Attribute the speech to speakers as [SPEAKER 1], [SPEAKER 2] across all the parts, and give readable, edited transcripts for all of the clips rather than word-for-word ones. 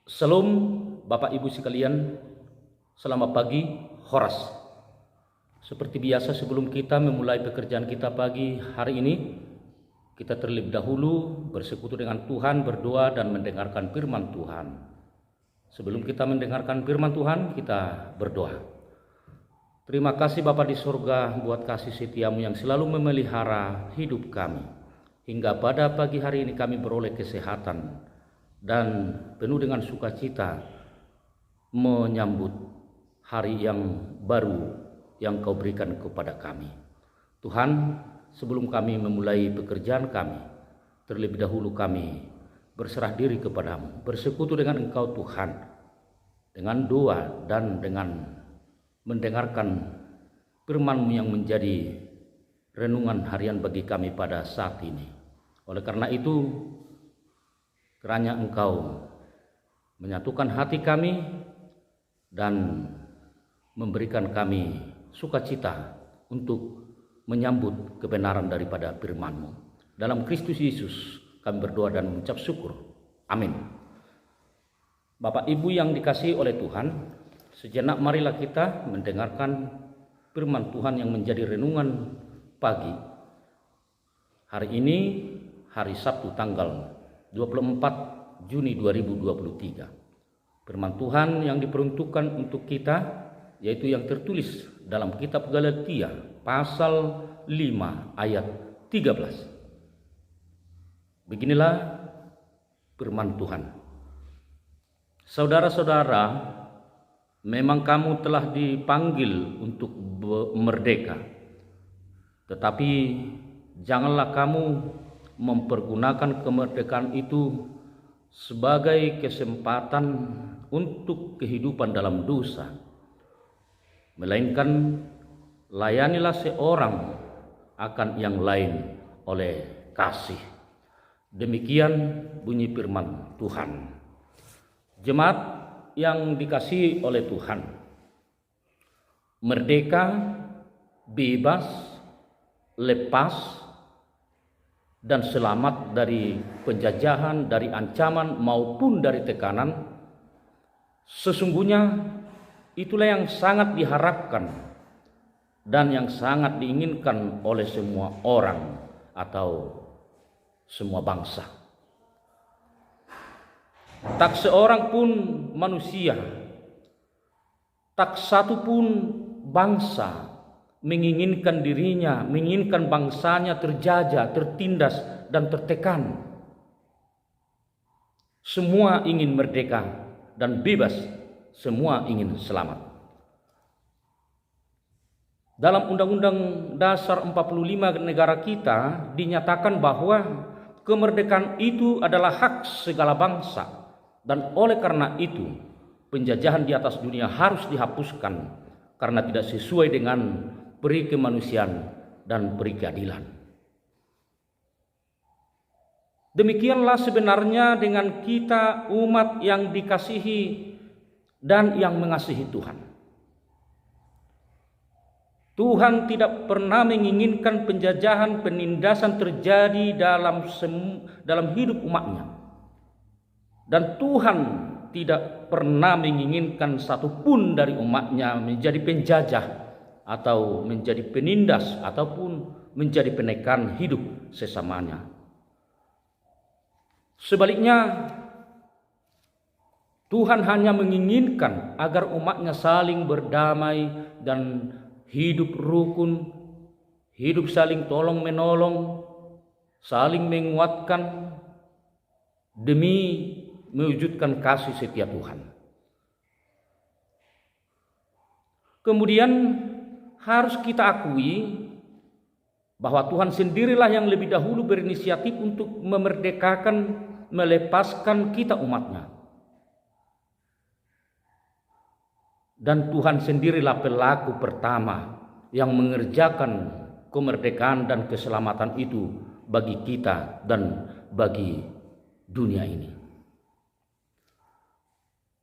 [SPEAKER 1] Salam Bapak Ibu sekalian, selamat pagi, Horas. Seperti biasa sebelum kita memulai pekerjaan kita pagi hari ini, kita terlebih dahulu bersekutu dengan Tuhan, berdoa dan mendengarkan firman Tuhan. Sebelum kita mendengarkan firman Tuhan, kita berdoa. Terima kasih Bapa di surga buat kasih setiamu yang selalu memelihara hidup kami. Hingga pada pagi hari ini kami beroleh kesehatan dan penuh dengan sukacita menyambut hari yang baru yang Kau berikan kepada kami. Tuhan, sebelum kami memulai pekerjaan kami, terlebih dahulu kami berserah diri kepadamu, bersekutu dengan Engkau Tuhan, dengan doa dan dengan mendengarkan firman-Mu yang menjadi renungan harian bagi kami pada saat ini. Oleh karena itu, kiranya Engkau menyatukan hati kami dan memberikan kami sukacita untuk menyambut kebenaran daripada firman-Mu. Dalam Kristus Yesus kami berdoa dan mengucap syukur. Amin. Bapak Ibu yang dikasihi oleh Tuhan, sejenak marilah kita mendengarkan firman Tuhan yang menjadi renungan pagi. Hari ini hari Sabtu tanggal 24 Juni 2023. Firman Tuhan yang diperuntukkan untuk kita yaitu yang tertulis dalam kitab Galatia pasal 5 ayat 13. Beginilah firman Tuhan. Saudara-saudara, memang kamu telah dipanggil untuk merdeka. Tetapi janganlah kamu mempergunakan kemerdekaan itu sebagai kesempatan untuk kehidupan dalam dosa, melainkan layanilah seorang akan yang lain oleh kasih. Demikian bunyi firman Tuhan. Jemaat yang dikasihi oleh Tuhan, merdeka, bebas, lepas dan selamat dari penjajahan, dari ancaman maupun dari tekanan, sesungguhnya itulah yang sangat diharapkan dan yang sangat diinginkan oleh semua orang atau semua bangsa. Tak seorang pun manusia, tak satu pun bangsa menginginkan dirinya, menginginkan bangsanya terjajah, tertindas, dan tertekan. Semua ingin merdeka dan bebas, semua ingin selamat. Dalam Undang-Undang Dasar 45 negara kita dinyatakan bahwa kemerdekaan itu adalah hak segala bangsa, dan oleh karena itu penjajahan di atas dunia harus dihapuskan karena tidak sesuai dengan peri kemanusiaan dan peri keadilan. Demikianlah sebenarnya dengan kita umat yang dikasihi dan yang mengasihi Tuhan. Tuhan tidak pernah menginginkan penjajahan, penindasan terjadi dalam hidup umatnya. Dan Tuhan tidak pernah menginginkan satupun dari umatnya menjadi penjajah atau menjadi penindas ataupun menjadi penekan hidup sesamanya. Sebaliknya, Tuhan hanya menginginkan agar umatnya saling berdamai dan hidup rukun, hidup saling tolong menolong, saling menguatkan demi mewujudkan kasih setia Tuhan. Kemudian harus kita akui bahwa Tuhan sendirilah yang lebih dahulu berinisiatif untuk memerdekakan, melepaskan kita umatnya. Dan Tuhan sendirilah pelaku pertama yang mengerjakan kemerdekaan dan keselamatan itu bagi kita dan bagi dunia ini.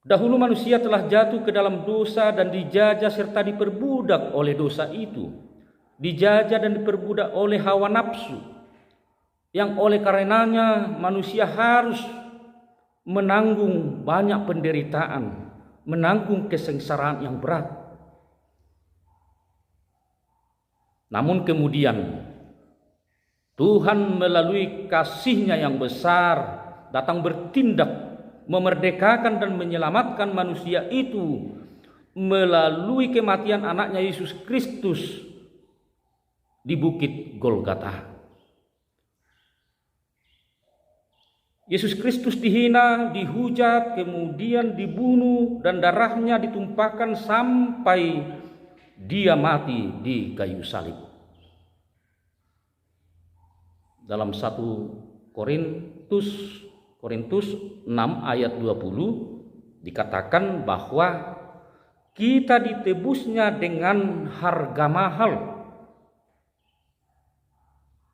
[SPEAKER 1] Dahulu manusia telah jatuh ke dalam dosa dan dijajah serta diperbudak oleh dosa itu. Dijajah dan diperbudak oleh hawa nafsu, yang oleh karenanya manusia harus menanggung banyak penderitaan, menanggung kesengsaraan yang berat. Namun kemudian Tuhan melalui kasih-Nya yang besar datang bertindak, memerdekakan dan menyelamatkan manusia itu melalui kematian anaknya Yesus Kristus di Bukit Golgota. Yesus Kristus dihina, dihujat, kemudian dibunuh dan darahnya ditumpahkan sampai Dia mati di kayu salib. Dalam 1 Korintus 6 ayat 20 dikatakan bahwa kita ditebusnya dengan harga mahal,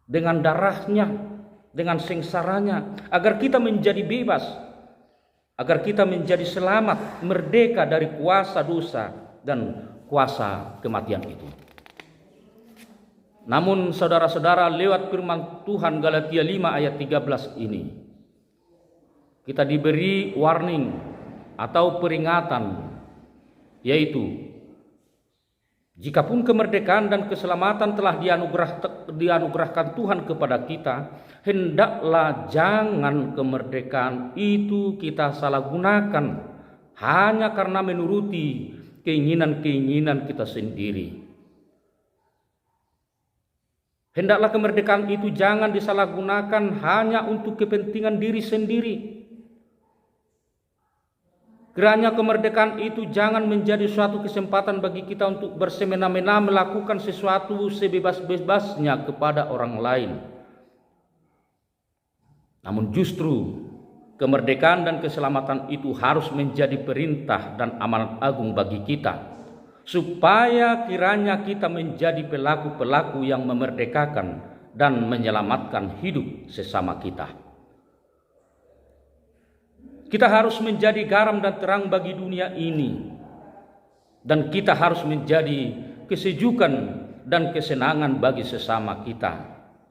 [SPEAKER 1] dengan darahnya, dengan sengsaranya, agar kita menjadi bebas, agar kita menjadi selamat, merdeka dari kuasa dosa dan kuasa kematian itu. Namun saudara-saudara, lewat firman Tuhan Galatia 5 ayat 13 ini, kita diberi warning atau peringatan, yaitu jikapun kemerdekaan dan keselamatan telah dianugerahkan Tuhan kepada kita, hendaklah jangan kemerdekaan itu kita salahgunakan hanya karena menuruti keinginan-keinginan kita sendiri. Hendaklah kemerdekaan itu jangan disalahgunakan hanya untuk kepentingan diri sendiri. Kiranya kemerdekaan itu jangan menjadi suatu kesempatan bagi kita untuk bersemena-mena melakukan sesuatu sebebas-bebasnya kepada orang lain. Namun justru kemerdekaan dan keselamatan itu harus menjadi perintah dan amanat agung bagi kita, supaya kiranya kita menjadi pelaku-pelaku yang memerdekakan dan menyelamatkan hidup sesama kita. Kita harus menjadi garam dan terang bagi dunia ini, dan kita harus menjadi kesejukan dan kesenangan bagi sesama kita,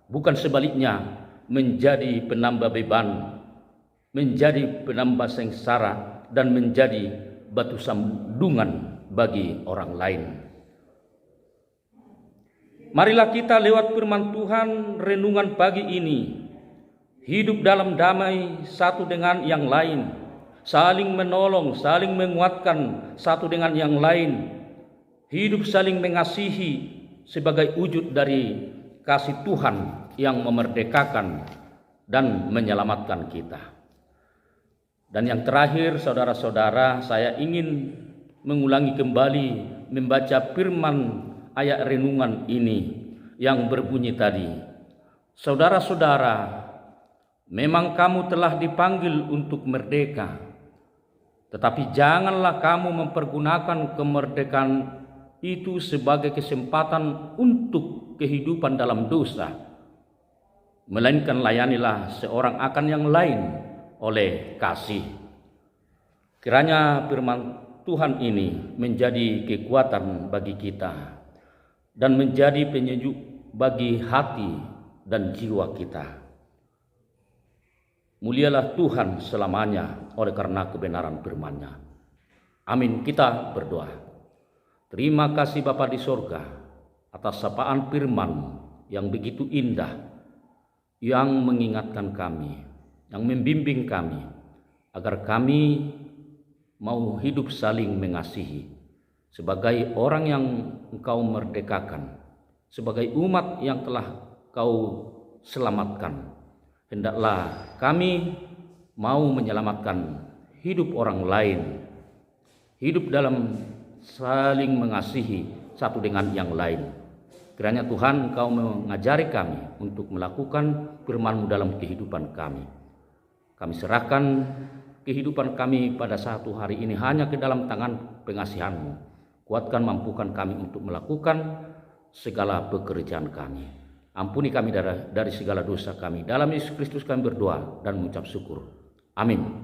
[SPEAKER 1] bukan sebaliknya menjadi penambah beban, menjadi penambah sengsara, dan menjadi batu sandungan bagi orang lain. Marilah kita lewat firman Tuhan renungan pagi ini hidup dalam damai satu dengan yang lain, saling menolong, saling menguatkan satu dengan yang lain, hidup saling mengasihi sebagai wujud dari kasih Tuhan yang memerdekakan dan menyelamatkan kita. Dan yang terakhir, saudara-saudara, saya ingin mengulangi kembali membaca firman ayat renungan ini yang berbunyi tadi, saudara-saudara, memang kamu telah dipanggil untuk merdeka, tetapi janganlah kamu mempergunakan kemerdekaan itu sebagai kesempatan untuk kehidupan dalam dosa, melainkan layanilah seorang akan yang lain oleh kasih. Kiranya firman Tuhan ini menjadi kekuatan bagi kita dan menjadi penyejuk bagi hati dan jiwa kita. Mulialah Tuhan selamanya oleh karena kebenaran firman-Nya. Amin. Kita berdoa. Terima kasih Bapa di sorga atas sapaan firman yang begitu indah, yang mengingatkan kami, yang membimbing kami, agar kami mau hidup saling mengasihi sebagai orang yang Engkau merdekakan, sebagai umat yang telah Kau selamatkan. Hendaklah kami mau menyelamatkan hidup orang lain, hidup dalam saling mengasihi satu dengan yang lain. Kiranya Tuhan Engkau mengajari kami untuk melakukan firman-Mu dalam kehidupan kami. Kami serahkan kehidupan kami pada satu hari ini hanya ke dalam tangan pengasihan-Mu. Kuatkan, mampukan kami untuk melakukan segala pekerjaan kami. Ampuni kami dari segala dosa kami. Dalam Yesus Kristus kami berdoa dan mengucap syukur. Amin.